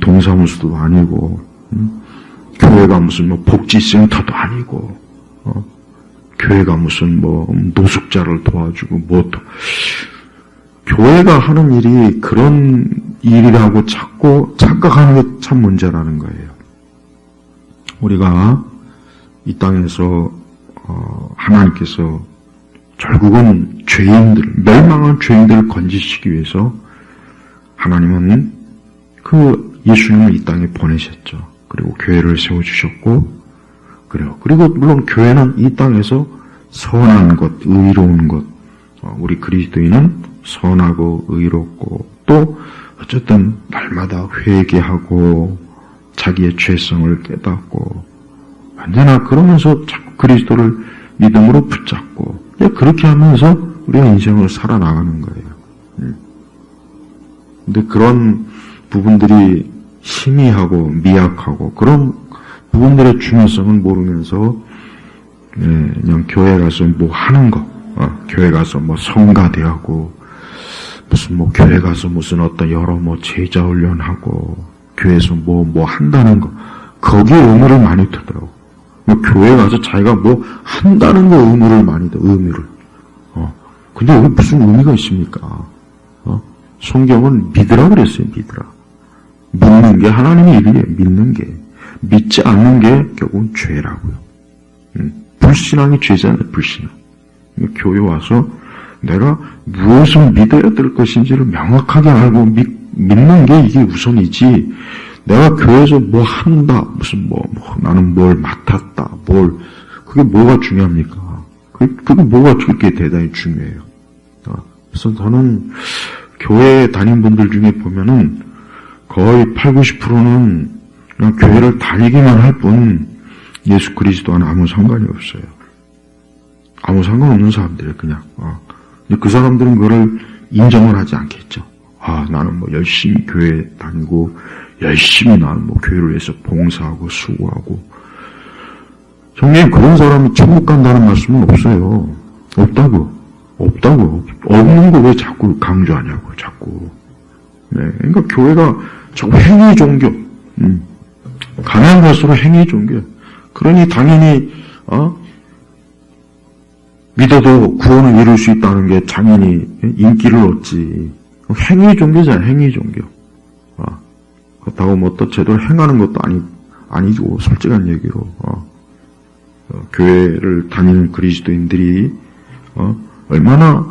동사무소도 아니고 교회가 무슨 복지센터도 아니고 교회가 무슨 노숙자를 도와주고 교회가 하는 일이 그런 일이라고 자꾸 착각하는 게 참 문제라는 거예요. 우리가 이 땅에서 하나님께서 결국은 멸망한 죄인들을 건지시기 위해서 하나님은 그 예수님을 이 땅에 보내셨죠. 그리고 교회를 세워주셨고 그래요. 그리고 물론 교회는 이 땅에서 선한 것, 의로운 것, 우리 그리스도인은 선하고 의롭고 또 어쨌든 날마다 회개하고 자기의 죄성을 깨닫고 언제나 그러면서 자꾸 그리스도를 믿음으로 붙잡고 그렇게 하면서 우리가 인생을 살아나가는 거예요. 근데 그런 부분들이 희미하고 미약하고 그런 부분들의 중요성을 모르면서 그냥 교회 가서 뭐 하는 거, 교회 가서 뭐 성가대하고 무슨 뭐 교회 가서 무슨 어떤 여러 뭐 제자 훈련하고 교회에서 뭐 한다는 거 거기에 의무를 많이 두더라고. 뭐 교회 가서 자기가 뭐 한다는 거 의무를 많이 둬, 의미를. 근데 여기 무슨 의미가 있습니까? 성경은 믿으라 그랬어요, 믿으라. 믿는 게 하나님의 일이에요, 믿는 게. 믿지 않는 게 결국은 죄라고요. 불신앙이 죄잖아요, 불신앙. 교회 와서 내가 무엇을 믿어야 될 것인지를 명확하게 알고 믿는 게 이게 우선이지, 내가 교회에서 뭐 한다, 무슨 나는 뭘 맡았다, 그게 뭐가 중요합니까? 그게 뭐가 그렇게 대단히 중요해요. 그래서 저는 교회 다닌 분들 중에 보면은 거의 80, 90%는 그냥 교회를 다니기만 할 뿐 예수 그리스도와는 아무 상관이 없어요. 아무 상관없는 사람들이에요, 그냥. 그 사람들은 그거를 인정을 하지 않겠죠. 나는 뭐 열심히 교회 다니고 열심히 나는 뭐 교회를 위해서 봉사하고 수고하고. 성경에 그런 사람이 천국 간다는 말씀은 없어요. 없다고. 없는 거 왜 자꾸 강조하냐고, 자꾸. 네. 그러니까 교회가 자꾸 행위 종교. 가면 갈수록 행위 종교. 그러니 당연히, 믿어도 구원을 이룰 수 있다는 게 당연히 인기를 얻지. 행위 종교잖아요, 행위 종교. 그렇다고 뭐 또 제대로 행하는 것도 아니고, 솔직한 얘기로. 교회를 다니는 그리스도인들이, 얼마나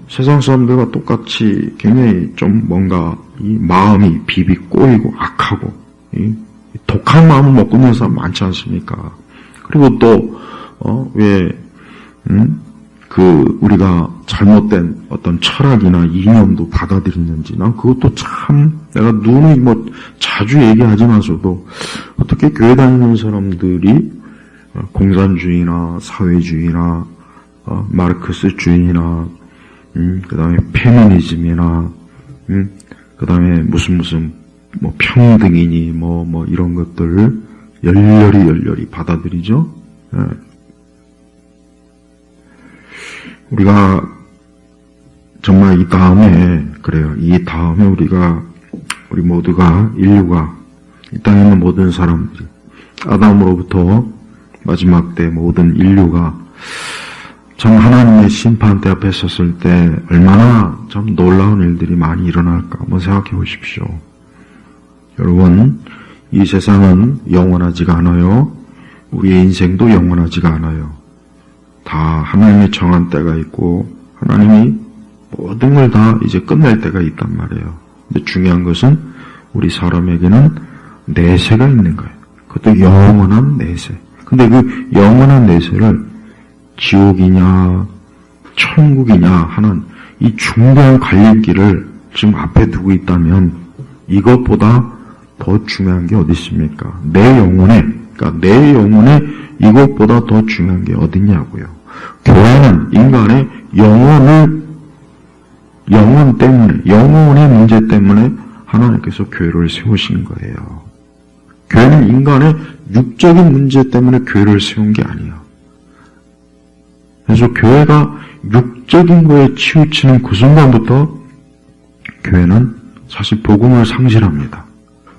세상 사람들과 똑같이 굉장히 좀 뭔가 이 마음이 비비 꼬이고 악하고 독한 마음을 먹고 있는 사람 많지 않습니까? 그리고 또 우리가 잘못된 어떤 철학이나 이념도 받아들이는지 난 그것도 참 내가 눈이 뭐 자주 얘기하지만서도 어떻게 교회 다니는 사람들이 공산주의나 사회주의나 마르크스주의나 그 다음에 페미니즘이나 그 다음에 무슨 뭐 평등이니 뭐 이런 것들을 열렬히 받아들이죠. 우리가 정말 이 다음에 우리 모두가 인류가 이 땅에 있는 모든 사람들이 아담으로부터 마지막 때 모든 인류가 참 하나님의 심판대 앞에 섰을 때 얼마나 참 놀라운 일들이 많이 일어날까 한번 생각해 보십시오. 여러분, 이 세상은 영원하지가 않아요. 우리의 인생도 영원하지가 않아요. 다 하나님의 정한 때가 있고 하나님이 모든 걸 다 이제 끝낼 때가 있단 말이에요. 근데 중요한 것은 우리 사람에게는 내세가 있는 거예요. 그것도 영원한 내세. 근데 그 영원한 내세를 지옥이냐 천국이냐 하는 이 중대한 갈림길을 지금 앞에 두고 있다면 이것보다 더 중요한 게 어디 있습니까? 내 영혼에 이것보다 더 중요한 게 어디냐고요. 교회는 인간의 영혼의 문제 때문에 하나님께서 교회를 세우신 거예요. 교회는 인간의 육적인 문제 때문에 교회를 세운 게 아니에요. 그래서 교회가 육적인 거에 치우치는 그 순간부터 교회는 사실 복음을 상실합니다.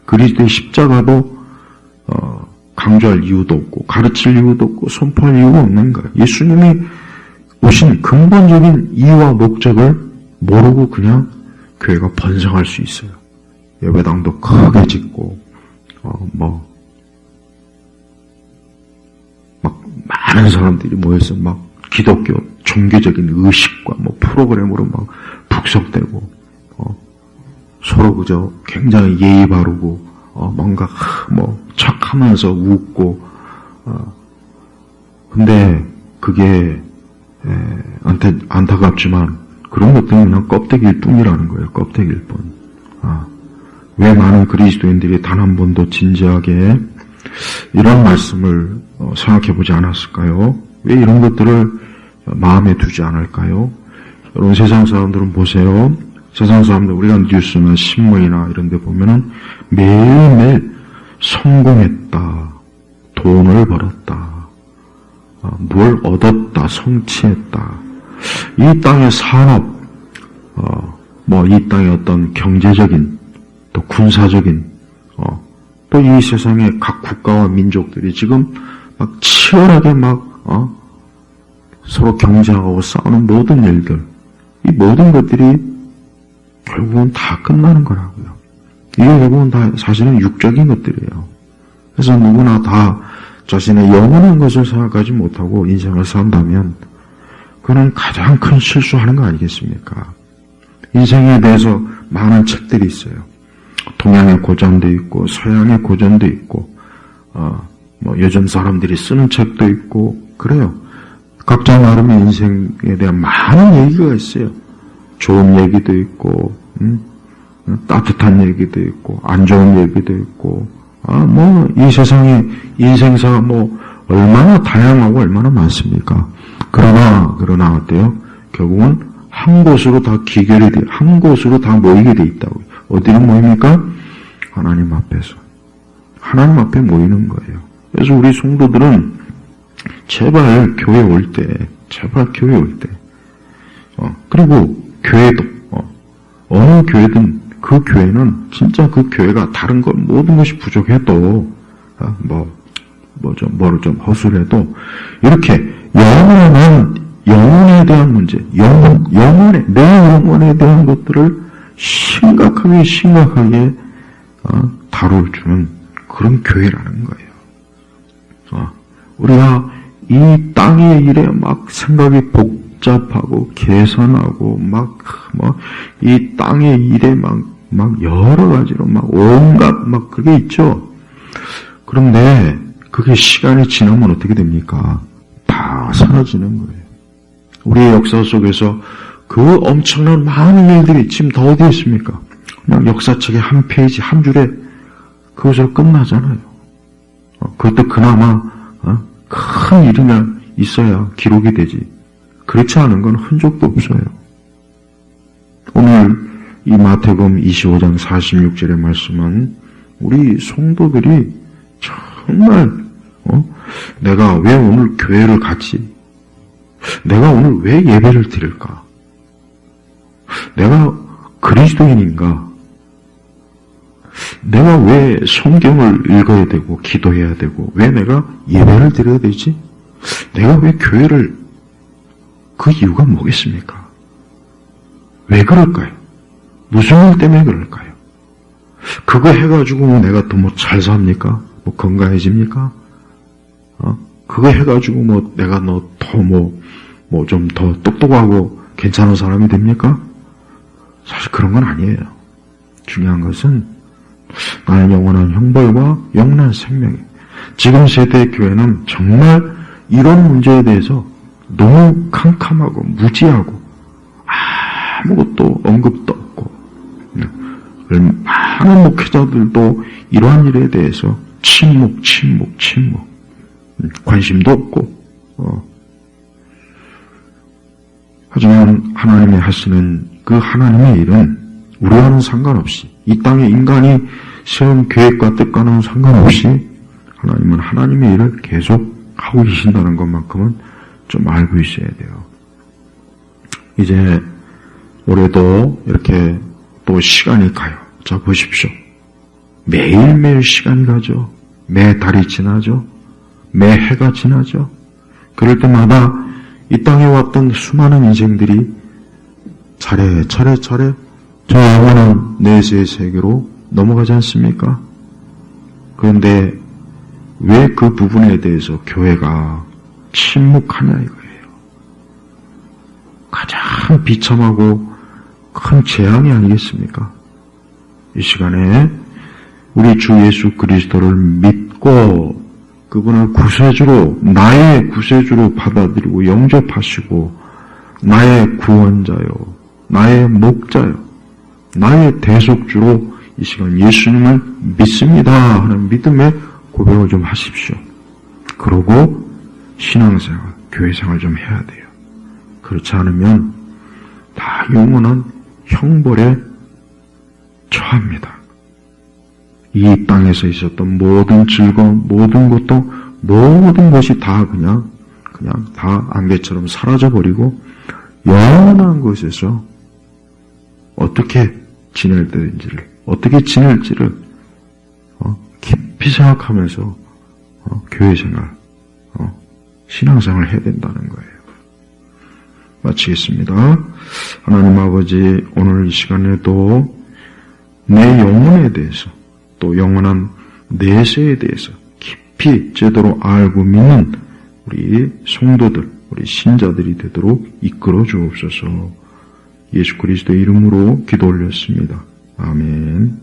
그리스도의 십자가도 강조할 이유도 없고 가르칠 이유도 없고 선포할 이유가 없는 거예요. 예수님이 오신 근본적인 이유와 목적을 모르고 그냥 교회가 번성할 수 있어요. 예배당도 크게 짓고 막 많은 사람들이 모여서 막 기독교 종교적인 의식과 프로그램으로 막 북적대고 서로 그저 굉장히 예의 바르고 뭔가 척하면서 웃고 근데 그게 안타깝지만 그런 것들은 그냥 껍데기일 뿐이라는 거예요. 껍데기일 뿐. 왜 많은 그리스도인들이 단 한 번도 진지하게 이런 말씀을 생각해 보지 않았을까요? 왜 이런 것들을 마음에 두지 않을까요? 여러분, 세상 사람들은 보세요. 세상 사람들, 우리가 뉴스나 신문이나 이런 데 보면은 매일매일 성공했다, 돈을 벌었다, 뭘 얻었다, 성취했다. 이 땅의 산업, 이 땅의 어떤 경제적인, 또 군사적인, 또 이 세상의 각 국가와 민족들이 지금 막 치열하게 서로 경쟁하고 싸우는 모든 일들, 이 모든 것들이 결국은 다 끝나는 거라고요. 이게 결국은 다 사실은 육적인 것들이에요. 그래서 누구나 다 자신의 영원한 것을 생각하지 못하고 인생을 산다면 그는 가장 큰 실수하는 거 아니겠습니까? 인생에 대해서 많은 책들이 있어요. 동양의 고전도 있고 서양의 고전도 있고 요즘 사람들이 쓰는 책도 있고 그래요. 각자 나름의 인생에 대한 많은 얘기가 있어요. 좋은 얘기도 있고 따뜻한 얘기도 있고 안 좋은 얘기도 있고 이 세상의 인생사 얼마나 다양하고 얼마나 많습니까? 그러나 어때요? 결국은 한 곳으로 다 기결이 돼, 한 곳으로 다 모이게 돼 있다고요. 어디로 모입니까? 하나님 앞에서. 하나님 앞에 모이는 거예요. 그래서 우리 성도들은 제발 교회 올 때, 그리고 교회도, 어느 교회든 그 교회는 진짜 그 교회가 다른 것, 모든 것이 부족해도, 뭐를 좀 허술해도, 이렇게 영혼에 대한 문제, 내 영혼에 대한 것들을 심각하게 다뤄주는 그런 교회라는 거예요. 우리가 이 땅의 일에 막 생각이 복잡하고 계산하고 이 땅의 일에 막 여러 가지로 온갖 그게 있죠. 그런데 그게 시간이 지나면 어떻게 됩니까? 다 사라지는 거예요. 우리의 역사 속에서 그 엄청난 많은 일들이 지금 다 어디에 있습니까? 그냥 역사책의 한 페이지, 한 줄에 그것으로 끝나잖아요. 그것도 그나마 큰 일이나 있어야 기록이 되지. 그렇지 않은 건 흔적도 없어요. 오늘 이 마태복음 25장 46절의 말씀은 우리 성도들이 정말 내가 왜 오늘 교회를 갔지? 내가 오늘 왜 예배를 드릴까? 내가 그리스도인인가? 내가 왜 성경을 읽어야 되고 기도해야 되고 왜 내가 예배를 드려야 되지? 내가 왜 교회를 그 이유가 뭐겠습니까? 왜 그럴까요? 무슨 일 때문에 그럴까요? 그거 해가지고 내가 더 잘 삽니까? 건강해집니까? 그거 해가지고 내가 좀 더 똑똑하고 괜찮은 사람이 됩니까? 사실 그런 건 아니에요. 중요한 것은 나의 영원한 형벌과 영원한 생명이에요. 지금 세대의 교회는 정말 이런 문제에 대해서 너무 캄캄하고 무지하고 아무것도 언급도 없고 많은 목회자들도 이러한 일에 대해서 침묵 관심도 없고 하지만 하나님이 하시는 그 하나님의 일은 우리와는 상관없이 이 땅에 인간이 세운 계획과 뜻과는 상관없이 하나님은 하나님의 일을 계속 하고 계신다는 것만큼은 좀 알고 있어야 돼요. 이제 올해도 이렇게 또 시간이 가요. 자, 보십시오. 매일매일 시간이 가죠. 매 달이 지나죠. 매 해가 지나죠. 그럴 때마다 이 땅에 왔던 수많은 인생들이 차례 저 영원한 내세의 세계로 넘어가지 않습니까? 그런데 왜 그 부분에 대해서 교회가 침묵하냐 이거예요. 가장 비참하고 큰 재앙이 아니겠습니까? 이 시간에 우리 주 예수 그리스도를 믿고 그분을 구세주로, 나의 구세주로 받아들이고 영접하시고 나의 구원자요, 나의 목자요, 나의 대속주로 이 시간 예수님을 믿습니다 하는 믿음의 고백을 좀 하십시오. 그러고 신앙생활, 교회생활 좀 해야 돼요. 그렇지 않으면 다 영원한 형벌에 처합니다. 이 땅에서 있었던 모든 즐거움, 모든 것도, 모든 것이 다 그냥 다 안개처럼 사라져버리고 영원한 곳에서 어떻게 지낼지를 깊이 생각하면서 교회생활, 신앙생활을 해야 된다는 거예요. 마치겠습니다. 하나님 아버지, 오늘 이 시간에도 내 영혼에 대해서 또 영원한 내세에 대해서 깊이 제대로 알고 믿는 우리 성도들, 우리 신자들이 되도록 이끌어 주옵소서. 예수 그리스도의 이름으로 기도 올렸습니다. 아멘.